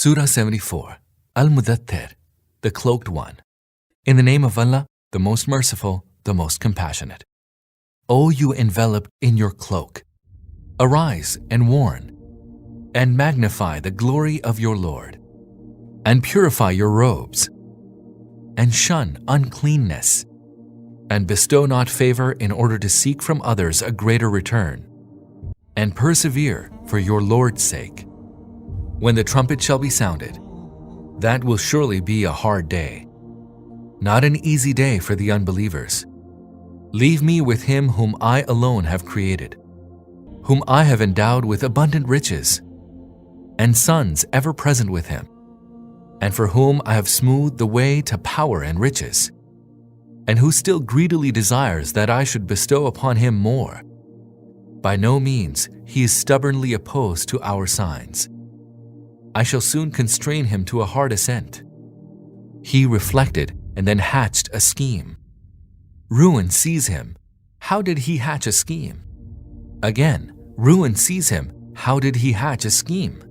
Surah 74, Al-Muddaththir, the Cloaked One. In the name of Allah, the most merciful, the most compassionate. O you enveloped in your cloak, arise and warn, and magnify the glory of your Lord, and purify your robes, and shun uncleanness, and bestow not favor in order to seek from others a greater return, and persevere for your Lord's sake. When the trumpet shall be sounded, that will surely be a hard day, not an easy day for the unbelievers. Leave me with him whom I alone have created, whom I have endowed with abundant riches, and sons ever present with him, and for whom I have smoothed the way to power and riches, and who still greedily desires that I should bestow upon him more. By no means he is stubbornly opposed to our signs. I shall soon constrain him to a hard assent. He reflected and then hatched a scheme. Ruin seize him. How did he hatch a scheme? Again, ruin seize him. How did he hatch a scheme?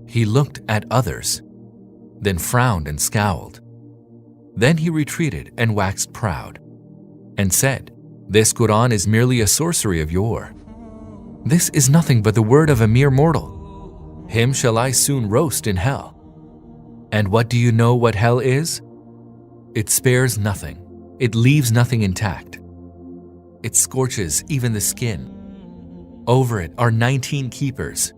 He looked at others, then frowned and scowled. Then he retreated and waxed proud, and said, "This Quran is merely a sorcery of yore. This is nothing but the word of a mere mortal. Him shall I soon roast in hell. And what do you know what hell is? It spares nothing. It leaves nothing intact. It scorches even the skin. Over it are 19 keepers.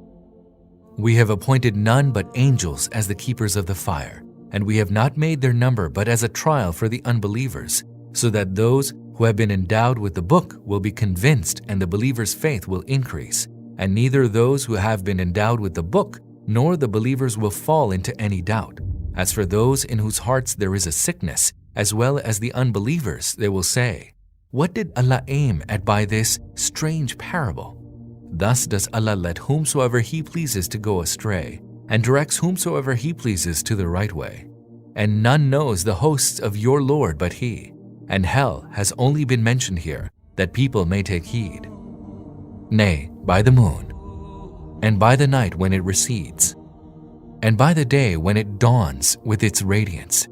We have appointed none but angels as the keepers of the fire, and we have not made their number but as a trial for the unbelievers, so that those who have been endowed with the book will be convinced and the believers' faith will increase. And neither those who have been endowed with the book nor the believers will fall into any doubt. As for those in whose hearts there is a sickness, as well as the unbelievers, they will say, what did Allah aim at by this strange parable? Thus does Allah let whomsoever He pleases to go astray, and directs whomsoever He pleases to the right way. And none knows the hosts of your Lord but He, and hell has only been mentioned here, that people may take heed. Nay, by the moon, and by the night when it recedes, and by the day when it dawns with its radiance.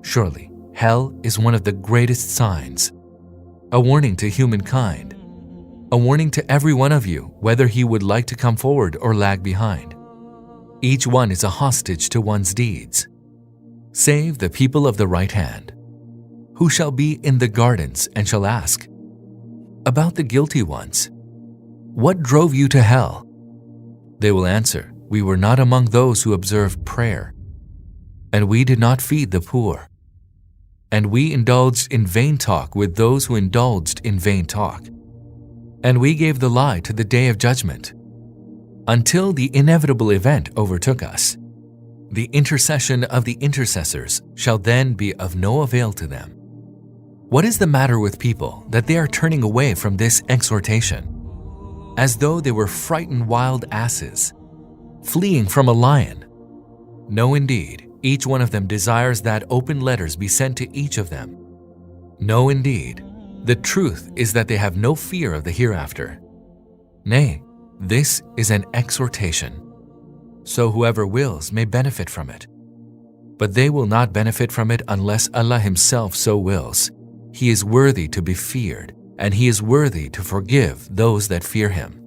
Surely, hell is one of the greatest signs, a warning to humankind, a warning to every one of you, whether he would like to come forward or lag behind. Each one is a hostage to one's deeds, save the people of the right hand, who shall be in the gardens and shall ask, about the guilty ones, what drove you to hell? They will answer, we were not among those who observed prayer, and we did not feed the poor, and we indulged in vain talk with those who indulged in vain talk, and we gave the lie to the day of judgment, until the inevitable event overtook us. The intercession of the intercessors shall then be of no avail to them. What is the matter with people that they are turning away from this exhortation, as though they were frightened wild asses, fleeing from a lion? No, indeed, each one of them desires that open letters be sent to each of them. No, indeed, the truth is that they have no fear of the hereafter. Nay, this is an exhortation, so whoever wills may benefit from it. But they will not benefit from it unless Allah Himself so wills. He is worthy to be feared, and He is worthy to forgive those that fear Him.